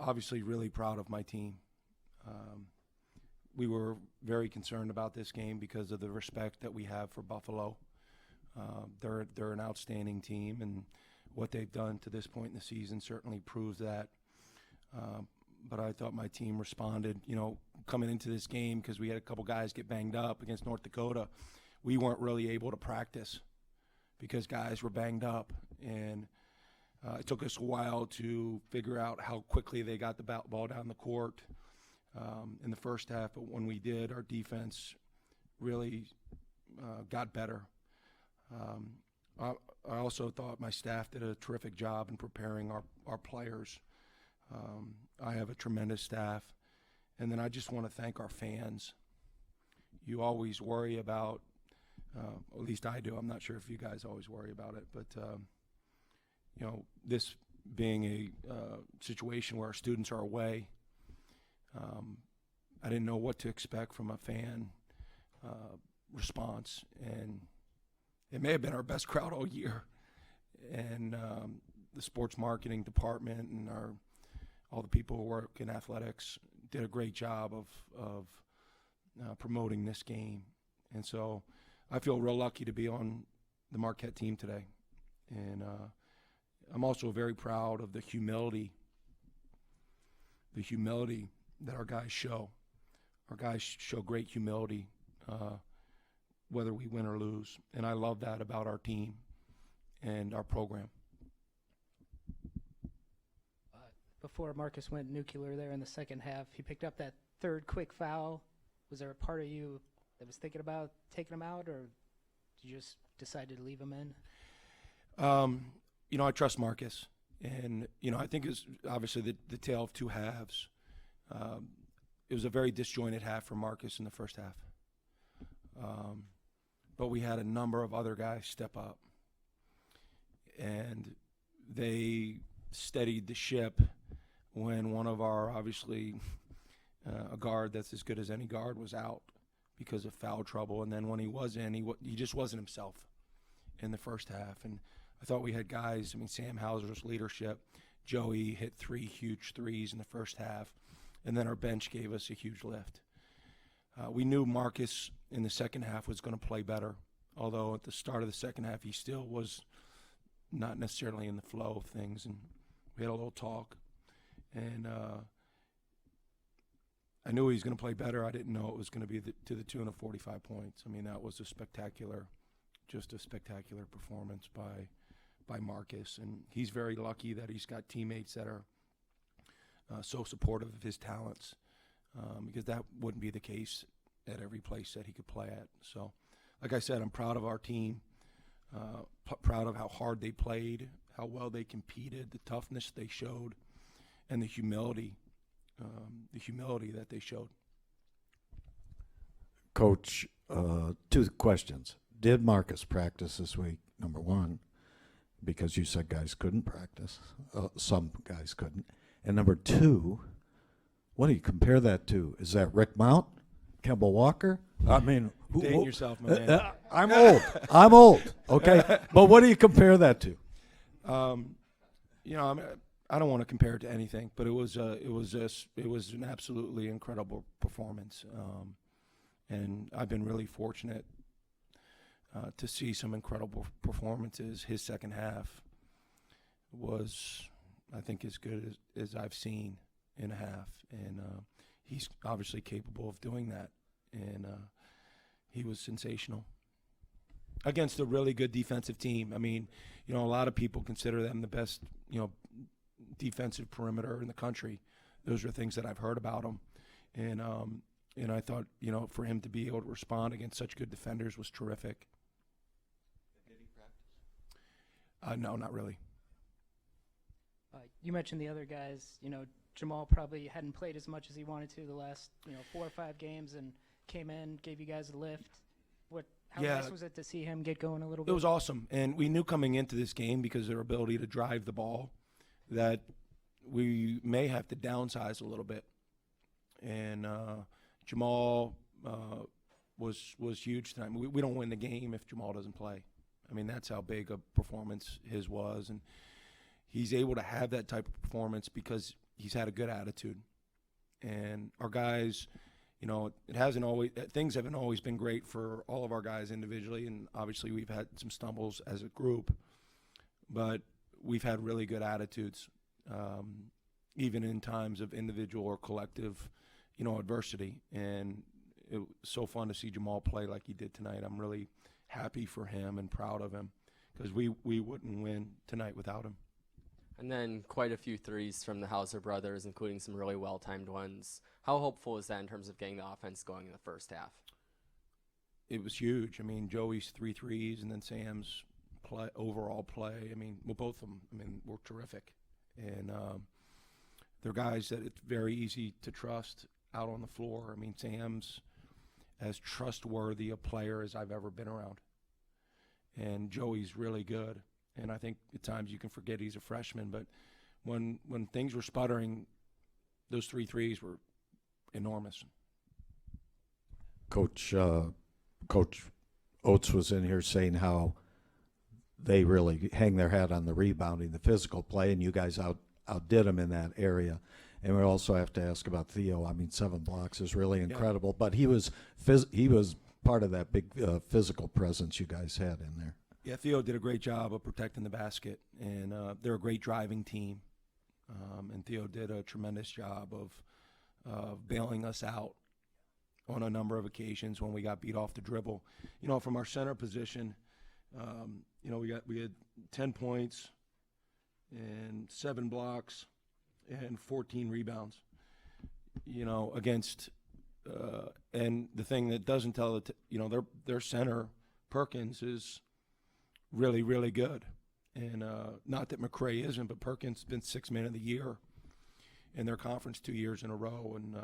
obviously really proud of my team. We were very concerned about this game because of the respect that we have for Buffalo. They're an outstanding team, and what they've done to this point in the season certainly proves that. But I thought my team responded, coming into this game, because we had a couple guys get banged up against North Dakota. We weren't really able to practice because guys were banged up, and it took us a while to figure out how quickly they got the ball down the court in the first half. But when we did, our defense really got better. I also thought my staff did a terrific job in preparing our players. I have a tremendous staff. And then I just want to thank our fans. You always worry about, at least I do, I'm not sure if you guys always worry about it, but this being a situation where our students are away, I didn't know what to expect from a fan response, and it may have been our best crowd all year. And the sports marketing department and all the people who work in athletics did a great job of promoting this game. And so I feel real lucky to be on the Marquette team today. And I'm also very proud of the humility that our guys show. Our guys show great humility, whether we win or lose. And I love that about our team and our program. Before Marcus went nuclear there in the second half, he picked up that third quick foul. Was there a part of you that was thinking about taking him out, or did you just decide to leave him in? I trust Marcus. And, I think it's obviously the tale of two halves. It was a very disjointed half for Marcus in the first half. But we had a number of other guys step up. And they steadied the ship when one of our, obviously, a guard that's as good as any guard was out because of foul trouble. And then when he was in, he just wasn't himself in the first half. And I thought we had guys, Sam Hauser's leadership. Joey hit 3 huge threes in the first half. And then our bench gave us a huge lift. We knew Marcus in the second half was going to play better, although at the start of the second half he still was not necessarily in the flow of things. And we had a little talk. And I knew he was going to play better. I didn't know it was going to be to the tune of 45 points. That was a spectacular performance by Marcus. And he's very lucky that he's got teammates that are so supportive of his talents, because that wouldn't be the case at every place that he could play at. So, like I said, I'm proud of our team, proud of how hard they played, how well they competed, the toughness they showed, and the humility that they showed. Coach, 2 questions. Did Marcus practice this week, number one, because you said guys couldn't practice. Some guys couldn't. And number 2, what do you compare that to? Is that Rick Mount, Kemba Walker? Dating yourself, my man. I'm old, okay? But what do you compare that to? I don't want to compare it to anything, but it was an absolutely incredible performance. And I've been really fortunate to see some incredible performances. His second half was, I think, as good as I've seen in a half. And he's obviously capable of doing that. And he was sensational against a really good defensive team. A lot of people consider them the best, defensive perimeter in the country. Those are things that I've heard about him. And I thought, for him to be able to respond against such good defenders was terrific. Did he practice? No, not really. You mentioned the other guys. Jamal probably hadn't played as much as he wanted to the last, 4 or 5 games, and came in, gave you guys a lift. How nice was it to see him get going a little bit? It was awesome. And we knew coming into this game, because of their ability to drive the ball, that we may have to downsize a little bit. And Jamal was huge tonight. We don't win the game if Jamal doesn't play. That's how big a performance his was. And he's able to have that type of performance because he's had a good attitude. And our guys, you know, things haven't always been great for all of our guys individually, and obviously we've had some stumbles as a group, but we've had really good attitudes, even in times of individual or collective, you know, adversity. And it was so fun to see Jamal play like he did tonight. I'm really happy for him and proud of him, because we wouldn't win tonight without him. And then quite a few threes from the Hauser brothers, including some really well-timed ones. How hopeful is that in terms of getting the offense going in the first half? It was huge. I mean, Joey's 3 threes and then Sam's overall play. I mean, well, both of them, I mean, were terrific. And they're guys that it's very easy to trust out on the floor. I mean, Sam's as trustworthy a player as I've ever been around. And Joey's really good. And I think at times you can forget he's a freshman, but when things were sputtering, those 3 threes were enormous. Coach Oates was in here saying how they really hang their hat on the rebounding, the physical play, and you guys outdid them in that area. And we also have to ask about Theo. I mean, 7 blocks is really incredible, but he was part of that big physical presence you guys had in there. Yeah, Theo did a great job of protecting the basket, and they're a great driving team. And Theo did a tremendous job of bailing us out on a number of occasions when we got beat off the dribble. You know, from our center position, you know, we had 10 points and 7 blocks and 14 rebounds. You know, against and the thing that doesn't tell it, you know, their center Perkins is really, really good. And not that McCray isn't, but Perkins has been 6th man of the year in their conference 2 years in a row. And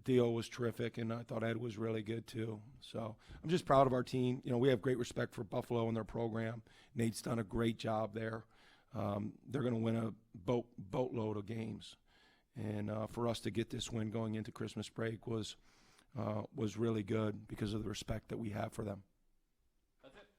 Theo was terrific, and I thought Ed was really good too. So I'm just proud of our team. You know, we have great respect for Buffalo and their program. Nate's done a great job there. They're going to win a boatload of games. And for us to get this win going into Christmas break was really good because of the respect that we have for them.